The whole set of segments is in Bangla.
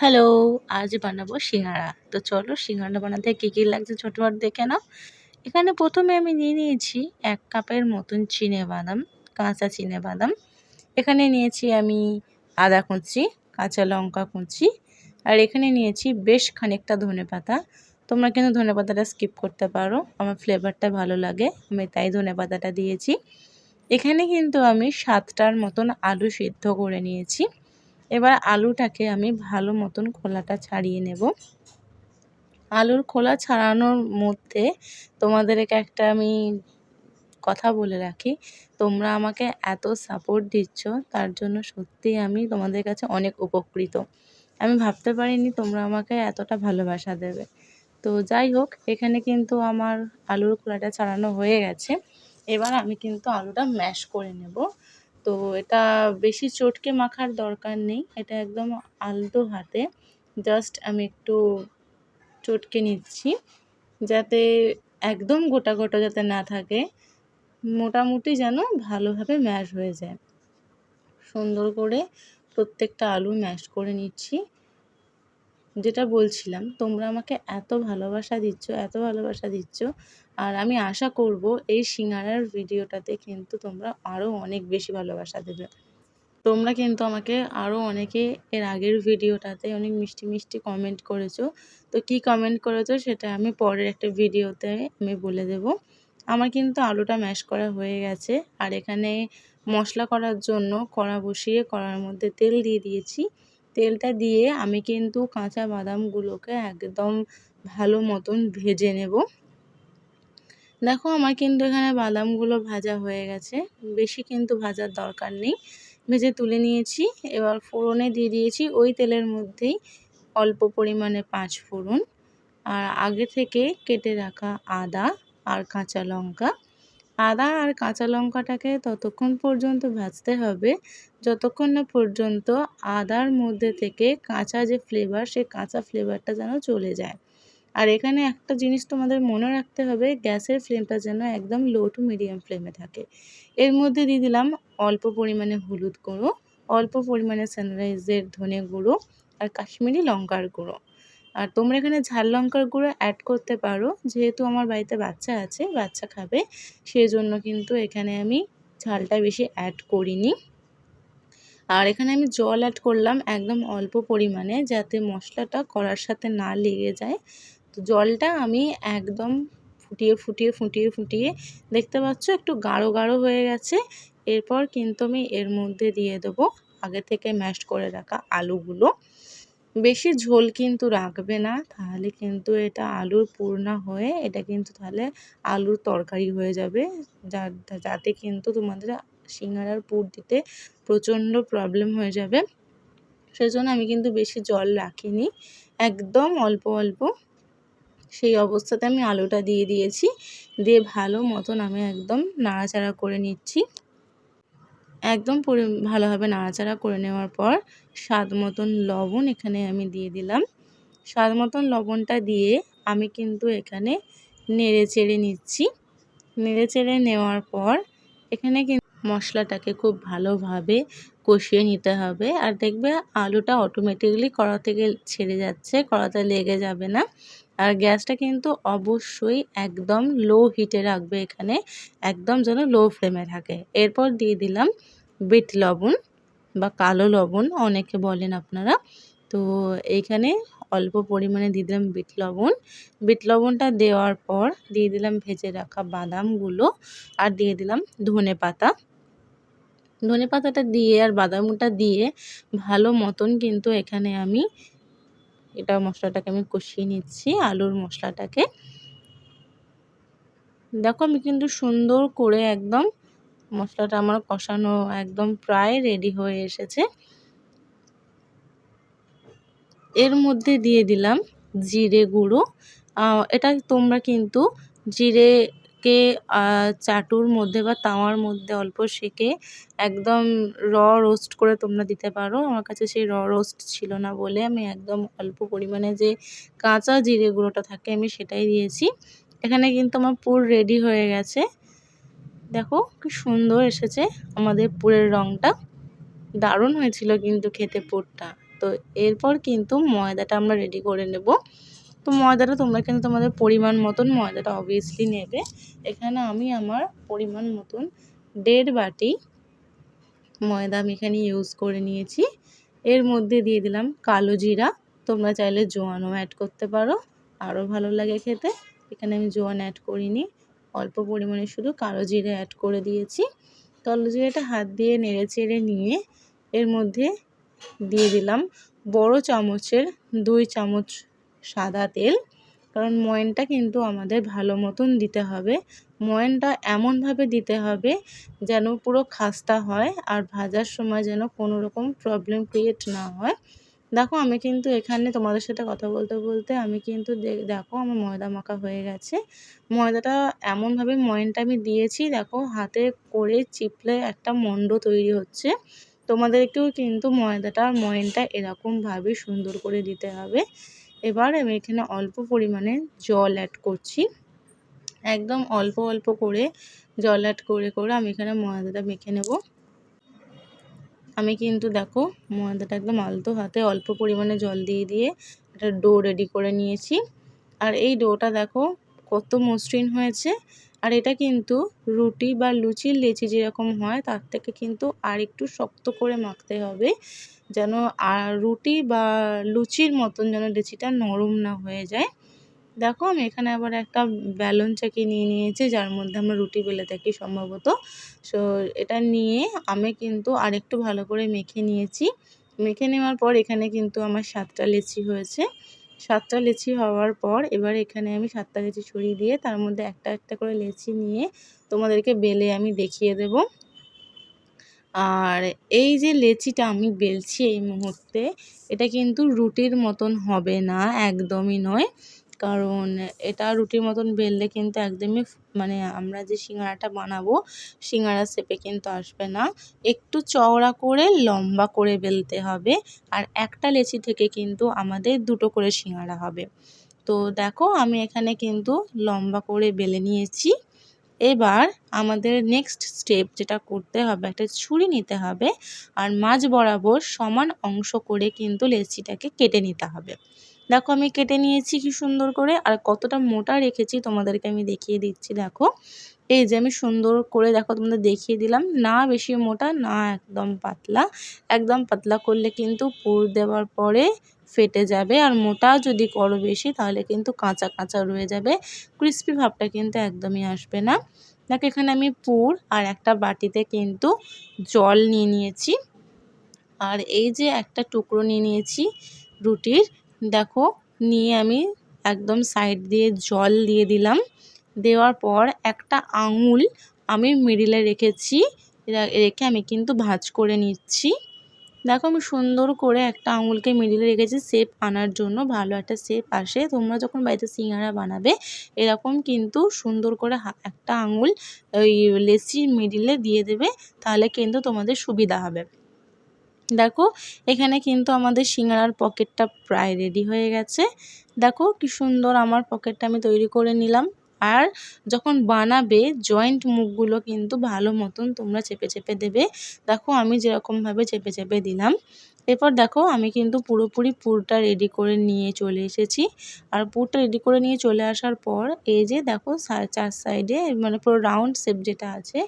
হ্যালো, আজ বানাবো সিঙ্গাড়া। তো চলো সিঙ্গাড়া বানাতে কী লাগছে ঝটপট দেখে নাও। এখানে প্রথমে আমি নিয়ে নিয়েছি ১ কাপের মতন চিনেবাদাম, কাঁচা চিনেবাদাম। এখানে নিয়েছি আমি আদা কুচি, কাঁচা লঙ্কা কুচি, আর এখানে নিয়েছি বেশ খানিকটা ধনেপাতা। তোমরা কিন্তু ধনেপাতাটা স্কিপ করতে পারো, আমার ফ্লেভারটা ভালো লাগে, আমি তাই ধনেপাতাটা দিয়েছি। এখানে কিন্তু আমি ৭টার মতন আলু সিদ্ধ করে নিয়েছি। এবার আলুটাকে আমি ভালো মতন খোলাটা ছাড়িয়ে নেব। আলুর খোলা ছাড়ানোর মধ্যে তোমাদেরকে একটা আমি কথা বলে রাখি, তোমরা আমাকে এত সাপোর্ট দিচ্ছ তার জন্য সত্যিই আমি তোমাদের কাছে অনেক উপকৃত। আমি ভাবতে পারিনি তোমরা আমাকে এতটা ভালোবাসা দেবে। তো যাই হোক, এখানে কিন্তু আমার আলুর খোলাটা ছাড়ানো হয়ে গেছে। এবার আমি কিন্তু আলুটা ম্যাশ করে নেব। তো এটা বেশি চটকে মাখার দরকার নেই, এটা একদম আলতো হাতে জাস্ট আমি একটু চটকে নিচ্ছি, যাতে একদম গোটা গোটা যাতে না থাকে, মোটামুটি যেন ভালোভাবে ম্যাশ হয়ে যায়। সুন্দর করে প্রত্যেকটা আলু ম্যাশ করে নিচ্ছি। যেটা বলছিলাম, তোমরা আমাকে এত ভালোবাসা দিচ্ছ, আর আমি আশা করব এই সিঙ্গাড়ার ভিডিওটাতে কিন্তু তোমরা আরও অনেক বেশি ভালোবাসা দেবে। তোমরা কিন্তু আমাকে আরও অনেকে এর আগের ভিডিওটাতে অনেক মিষ্টি মিষ্টি কমেন্ট করেছো। তো কী কমেন্ট করেছো সেটা আমি পরের একটা ভিডিওতে আমি বলে দেব। আমার কিন্তু আলুটা ম্যাশ করা হয়ে গেছে, আর এখানে মশলা করার জন্য কড়া বসিয়ে কড়ার মধ্যে তেল দিয়ে দিয়েছি। তেলটা দিয়ে আমি কিন্তু কাঁচা বাদামগুলোকে একদম ভালো মতন ভেজে নেব। দেখো আমার কিন্তু এখানে বাদামগুলো ভাজা হয়ে গেছে, বেশি কিন্তু ভাজার দরকার নেই। ভেজে তুলে নিয়েছি। এবার ফোড়নে দিয়ে দিয়েছি ওই তেলের মধ্যেই অল্প পরিমাণে ৫ ফোড়ন, আর আগে থেকে কেটে রাখা আদা আর কাঁচা লঙ্কা। আদা আর কাঁচা লঙ্কাটাকে ততক্ষণ পর্যন্ত ভাজতে হবে যতক্ষণ না পর্যন্ত আদার মধ্যে থেকে কাঁচা যে ফ্লেভার, সেই কাঁচা ফ্লেভারটা যেন চলে যায়। আর এখানে একটা জিনিস তোমাদের মনে রাখতে হবে, গ্যাসের ফ্লেমটা যেন একদম লো টু মিডিয়াম ফ্লেমে থাকে। এর মধ্যে দিয়ে দিলাম অল্প পরিমাণে হলুদ গুঁড়ো, অল্প পরিমাণে সানরাইজের ধনে গুঁড়ো, আর কাশ্মীরি লঙ্কার গুঁড়ো। আর তোমরা এখানে ঝাল লঙ্কার গুঁড়ো অ্যাড করতে পারো, যেহেতু আমার বাড়িতে বাচ্চা আছে, বাচ্চা খাবে, সেই জন্য কিন্তু এখানে আমি ঝালটা বেশি অ্যাড করিনি। আর এখানে আমি জল অ্যাড করলাম একদম অল্প পরিমাণে, যাতে মশলাটা কড়ার সাথে না লেগে যায়। তো জলটা আমি একদম ফুটিয়ে দেখতে পাচ্ছ একটু গাঢ় গাঢ় হয়ে গেছে। এরপর কিন্তু আমি এর মধ্যে দিয়ে দেবো আগে থেকে ম্যাশ করে রাখা আলুগুলো। বেশি ঝোল কিন্তু রাখবে না, তাহলে কিন্তু এটা আলুর পুর না হয়ে এটা কিন্তু তাহলে আলুর তরকারি হয়ে যাবে, যাতে কিন্তু তোমাদের সিঙ্গাড়ার পুর দিতে প্রচণ্ড প্রবলেম হয়ে যাবে। সেজন্য আমি কিন্তু বেশি জল রাখিনি, একদম অল্প অল্প সেই অবস্থাতে আমি আলুটা দিয়ে দিয়েছি। দিয়ে ভালো মতন আমি একদম নাড়াচাড়া করে নিচ্ছি। একদম ভালোভাবে নাড়াচাড়া করে নেওয়ার পর স্বাদ মতন লবণ এখানে আমি দিয়ে দিলাম। স্বাদ মতন লবণটা দিয়ে আমি কিন্তু এখানে নেড়ে চেড়ে নিচ্ছি। নেড়ে চেড়ে নেওয়ার পর এখানে কিন্তু মশলাটাকে খুব ভালোভাবে কষিয়ে নিতে হবে। আর দেখবে আলুটা অটোমেটিক্যালি কড়া থেকে ছেড়ে যাচ্ছে, কড়াতে লেগে যাবে না। আর গ্যাসটা কিন্তু অবশ্যই একদম লো হিটে রাখবে, এখানে একদম যেন লো ফ্লেমে থাকে। এরপর দিয়ে দিলাম বিট লবণ বা কালো লবণ অনেকে বলেন আপনারা। তো এইখানে অল্প পরিমাণে দিয়ে দিলাম বিট লবণ। বিট লবণটা দেওয়ার পর দিয়ে দিলাম ভেজে রাখা বাদামগুলো, আর দিয়ে দিলাম ধনেপাতা। ধনেপাতাটা দিয়ে আর বাদামটা দিয়ে ভালো মতন কিন্তু এখানে আমি মশলাটাকে আমি কষিয়ে নিচ্ছি, আলুর মশলাটাকে। দেখো আমি কিন্তু সুন্দর করে একদম মশলাটা আমার কষানো একদম প্রায় রেডি হয়ে এসেছে। এর মধ্যে দিয়ে দিলাম জিরে গুঁড়ো। এটা তোমরা কিন্তু জিরেকে চাটুর মধ্যে বা তাওয়ার মধ্যে অল্প সেঁকে একদম রোস্ট করে তোমরা দিতে পারো। আমার কাছে সেই রোস্ট ছিল না বলে আমি একদম অল্প পরিমাণে যে কাঁচা জিরে গুঁড়োটা থাকে আমি সেটাই দিয়েছি। এখানে কিন্তু আমার পুর রেডি হয়ে গেছে। দেখো কি সুন্দর এসেছে আমাদের পুরের রঙটা, দারুণ হয়েছিল কিন্তু খেতে পুরটা। তো এরপর কিন্তু ময়দাটা আমরা রেডি করে নেব। তো ময়দাটা তোমরা কিন্তু তোমাদের পরিমাণ মতন ময়দাটা অবভিয়াসলি নেবে। এখানে আমি আমার পরিমাণ মতন 1.5 বাটি ময়দা আমি এখানে ইউজ করে নিয়েছি। এর মধ্যে দিয়ে দিলাম কালো জিরা, তোমরা চাইলে জোয়ানও অ্যাড করতে পারো, আরও ভালো লাগে খেতে। এখানে আমি জোয়ান অ্যাড করিনি, অল্প পরিমাণে শুধু কালো জিরা অ্যাড করে দিয়েছি। কালো জিরাটা হাত দিয়ে নেড়ে চেড়ে নিয়ে এর মধ্যে দিয়ে দিলাম বড় চামচের 2 চামচ সাদা তেল। কারণ ময়ানটা কিন্তু আমাদের ভালো মতন দিতে হবে। ময়ানটা এমনভাবে দিতে হবে যেন পুরো খাস্তা হয়, আর ভাজার সময় যেন কোনো রকম প্রবলেম ক্রিয়েট না হয়। দেখো আমি কিন্তু এখানে তোমাদের সাথে কথা বলতে বলতে আমি কিন্তু দেখো আমার ময়দা মাখা হয়ে গেছে। ময়দাটা এমনভাবে ময়ানটা আমি দিয়েছি, দেখো হাতে করে চিপলে একটা মণ্ড তৈরি হচ্ছে। তোমাদেরকেও কিন্তু ময়ানটা এরকমভাবে সুন্দর করে দিতে হবে। এবার আমি এখানে অল্প পরিমাণে জল অ্যাড করছি, একদম অল্প অল্প করে জল অ্যাড করে আমি এখানে ময়দাটা মেখে নেব। আমি কিন্তু দেখো ময়দাটা একদম আলতো হাতে অল্প পরিমাণে জল দিয়ে দিয়ে একটা ডো রেডি করে নিয়েছি। আর এই ডোটা দেখো কত মসৃণ হয়েছে। আর এটা কিন্তু রুটি বা লুচির লেচি যেরকম হয় তার থেকে কিন্তু আর একটু শক্ত করে মাখতে হবে, যেন আর রুটি বা লুচির মতন যেন লেচিটা নরম না হয়ে যায়। দেখো আমি এখানে আবার একটা বেলন চাকি নিয়ে নিয়েছি, যার মধ্যে আমরা রুটি বেলে থাকি সম্ভবত। সো এটা নিয়ে আমি কিন্তু আরেকটু ভালো করে মেখে নিয়েছি। মেখে নেওয়ার পর এখানে কিন্তু আমার 7টা লেচি হয়েছে। 7টা লেচি হওয়ার পর এবার এখানে আমি 7টা লেচি ছড়িয়ে দিয়ে তার মধ্যে একটা একটা করে লেচি নিয়ে তোমাদেরকে বেলে আমি দেখিয়ে দেব। আর এই যে লেচিটা আমি বেলছি এই মুহূর্তে, এটা কিন্তু রুটির মতন হবে না, একদমই নয়। কারণ এটা রুটির মতন বেললে কিন্তু একদমই মানে আমরা যে সিঙ্গারাটা বানাবো সিঙ্গারা শেপে কিন্তু আসবে না। একটু চওড়া করে লম্বা করে বেলতে হবে। আর একটা লেচি থেকে কিন্তু আমাদের 2টো করে সিঙ্গারা হবে। তো দেখো আমি এখানে কিন্তু লম্বা করে বেলে নিয়েছি। এবার আমাদের নেক্সট স্টেপ যেটা করতে হবে, একটা ছুরি নিতে হবে আর মাঝ বরাবর সমান অংশ করে কিন্তু লেচিটাকে কেটে নিতে হবে। দেখো আমি কেটে নিয়েছি কি সুন্দর করে, আর কতটা মোটা রেখেছি তোমাদেরকে আমি দেখিয়ে দিচ্ছি। দেখো এই যে আমি সুন্দর করে দেখো তোমাদের দেখিয়ে দিলাম, না বেশি মোটা না একদম পাতলা। একদম পাতলা করলে কিন্তু পুর দেওয়ার পরে ফেটে যাবে, আর মোটা যদি করো বেশি তাহলে কিন্তু কাঁচা কাঁচা রয়ে যাবে, ক্রিস্পি ভাবটা কিন্তু একদমই আসবে না। দেখো এখানে আমি পুর আর একটা বাটিতে কিন্তু জল নিয়ে নিয়েছি, আর এই যে একটা টুকরো নিয়ে নিয়েছি রুটির, দেখো নিয়ে আমি একদম সাইড দিয়ে জল দিয়ে দিলাম। দেওয়ার পর একটা আঙুল আমি মিডিলে রেখেছি, রেখে আমি কিন্তু ভাঁজ করে নিচ্ছি। দেখো আমি সুন্দর করে একটা আঙুলকে মিডিলে রেখেছি শেপ আনার জন্য, ভালো একটা শেপ আসে। তোমরা যখন বাড়িতে সিঙ্গারা বানাবে এরকম কিন্তু সুন্দর করে একটা আঙুল ওই লেচির মিডিলে দিয়ে দেবে, তাহলে কিন্তু তোমাদের সুবিধা হবে। দেখো এখানে কিন্তু আমাদের সিঙ্গারার পকেটটা প্রায় রেডি হয়ে গেছে। দেখো কি সুন্দর আমার পকেটটা আমি তৈরি করে নিলাম। আর যখন বানাবে জয়েন্ট মুখগুলো কিন্তু ভালো মতন তোমরা চেপে চেপে দেবে। দেখো আমি যেরকমভাবে চেপে চেপে দিলাম। এরপর দেখো আমি কিন্তু পুরোপুরি পুরটা রেডি করে নিয়ে চলে এসেছি। আর পুরটা রেডি করে নিয়ে চলে আসার পর এই যে দেখো 4 সাইডে মানে পুরো রাউন্ড শেপ যেটা আছে,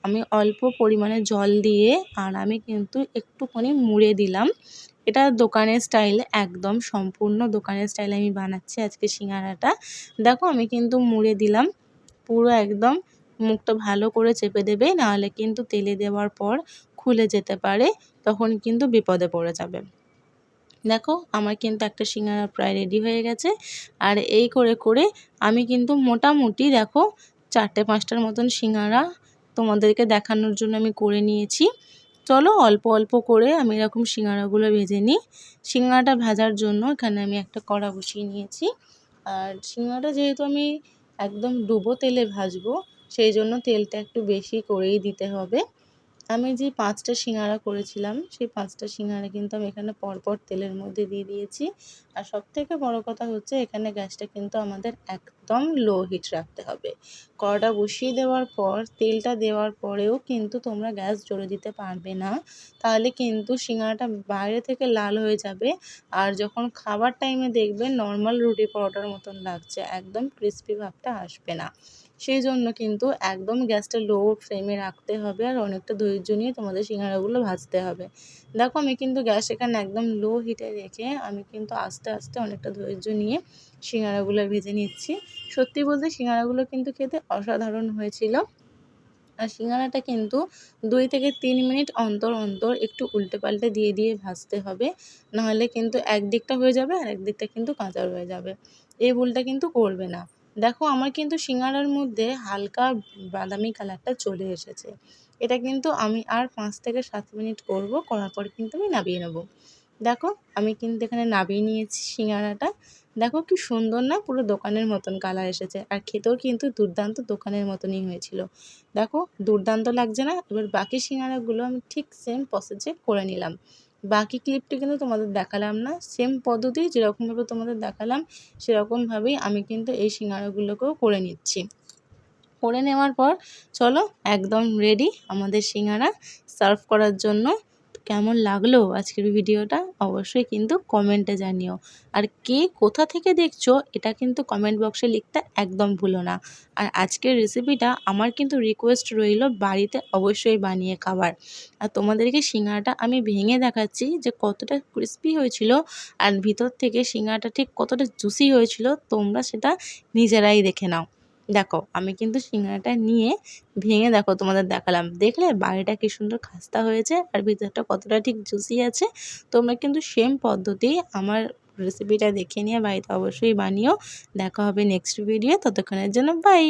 আমি অল্প পরিমাণে জল দিয়ে আর আমি কিন্তু একটুখানি মুড়ে দিলাম। এটা দোকানের স্টাইল, একদম সম্পূর্ণ দোকানের স্টাইলে আমি বানাচ্ছি আজকে সিঙ্গারাটা। দেখো আমি কিন্তু মুড়ে দিলাম পুরো একদম। মুখটা ভালো করে চেপে দেবে, নাহলে কিন্তু তেলে দেওয়ার পর খুলে যেতে পারে, তখন কিন্তু বিপদে পড়ে যাবে। দেখো আমার কিন্তু একটা সিঙ্গারা প্রায় রেডি হয়ে গেছে। আর এই করে করে আমি কিন্তু মোটামুটি দেখো 4টে-5টার মতন সিঙ্গারা তোমাদেরকে দেখানোর জন্য আমি করে নিয়েছি। চলো অল্প অল্প করে আমি এরকম সিঙ্গারাগুলো ভেজে নিই। সিঙ্গারাটা ভাজার জন্য এখানে আমি একটা কড়া বসিয়ে নিয়েছি। আর সিঙ্গারাটা যেহেতু আমি একদম ডুবো তেলে ভাজবো, সেই জন্য তেলটা একটু বেশি করেই দিতে হবে। আমি যে 5টা সিঙ্গারা করেছিলাম সেই 5টা সিঙ্গারা কিন্তু আমি এখানে পরপর তেলের মধ্যে দিয়ে দিয়েছি। আর সবথেকে বড় কথা হচ্ছে এখানে গ্যাসটা কিন্তু আমাদের একদম লো হিট রাখতে হবে। কড়াটা বসিয়ে দেওয়ার পর তেলটা দেওয়ার পরেও কিন্তু তোমরা গ্যাস জোরে দিতে পারবে না, তাহলে কিন্তু সিঙ্গাড়াটা বাইরে থেকে লাল হয়ে যাবে আর যখন খাবার টাইমে দেখবে নর্মাল রুটি পরোটার মতন লাগছে, একদম ক্রিস্পি ভাবটা আসবে না। সেই জন্য কিন্তু একদম গ্যাসটা লো ফ্লেমে রাখতে হবে আর অনেকটা ধৈর্য নিয়ে তোমাদের সিঙ্গাড়াগুলো ভাজতে হবে। দেখো আমি কিন্তু গ্যাস এখানে একদম লো হিটে রেখে আমি কিন্তু আস্তে আস্তে অনেকটা ধৈর্য নিয়ে সিঙ্গাড়াগুলো ভেজে নিচ্ছি। সত্যি বলতে সিঙ্গাড়াগুলো কিন্তু খেতে অসাধারণ হয়েছিল। আর সিঙ্গাড়াটা কিন্তু 2 থেকে 3 মিনিট অন্তর অন্তর একটু উল্টে পাল্টে দিয়ে দিয়ে ভাজতে হবে, নাহলে কিন্তু একদিকটা হয়ে যাবে আর একদিকটা কিন্তু কাঁচা রয়ে যাবে। এই ভুলটা কিন্তু করবে না। দেখো আমার কিন্তু সিঙ্গাড়ার মধ্যে হালকা বাদামি কালারটা চলে এসেছে। এটা কিন্তু আমি আর 5 থেকে 7 মিনিট করব, করার পর কিন্তু আমি নামিয়ে নেব। দেখো আমি কিন্তু এখানে নামিয়ে নিয়েছি সিঙ্গাড়াটা। দেখো কি সুন্দর না, পুরো দোকানের মতন কালার এসেছে আর খেতেও কিন্তু দুর্দান্ত দোকানের মতনই হয়েছিল। দেখো দুর্দান্ত লাগছে না? এবার বাকি সিঙ্গাড়াগুলো আমি ঠিক সেম প্রসেসে করে নিলাম। বাকি ক্লিপটি কিন্তু তোমাদের দেখালাম না, সেম পদ্ধতি যেরকমভাবে তোমাদের দেখালাম সেরকমভাবেই আমি কিন্তু এই সিঙ্গাড়াগুলোকেও করে নিচ্ছি। করে নেওয়ার পর চলো একদম রেডি আমাদের সিঙ্গাড়া সার্ভ করার জন্য। কেমন লাগলো আজকের ভিডিওটা অবশ্যই কিন্তু কমেন্টে জানিও। আর কে কোথা থেকে দেখছো এটা কিন্তু কমেন্ট বক্সে লিখতে একদম ভুলো না। আর আজকের রেসিপিটা আমার কিন্তু রিকোয়েস্ট রইল বাড়িতে অবশ্যই বানিয়ে খাবার। আর তোমাদেরকে সিঙ্গাড়াটা আমি ভেঙে দেখাচ্ছি যে কতটা ক্রিস্পি হয়েছিল আর ভিতর থেকে সিঙ্গাড়াটা ঠিক কতটা জুসি হয়েছিল, তোমরা সেটা নিজেরাই দেখে নাও। দেখো আমি কিন্তু সিঙ্গাড়াটা নিয়ে ভেঙে দেখো তোমাদের দেখালাম, দেখলে বাইরেটা কি সুন্দর খাস্তা হয়েছে আর ভিতরটা কতটা ঠিক জুসি আছে। তোমরা কিন্তু সেম পদ্ধতি আমার রেসিপিটা দেখে নিয়ে বাড়িতে অবশ্যই বানিও। দেখা হবে নেক্সট ভিডিও, ততক্ষণের জন্য বাই।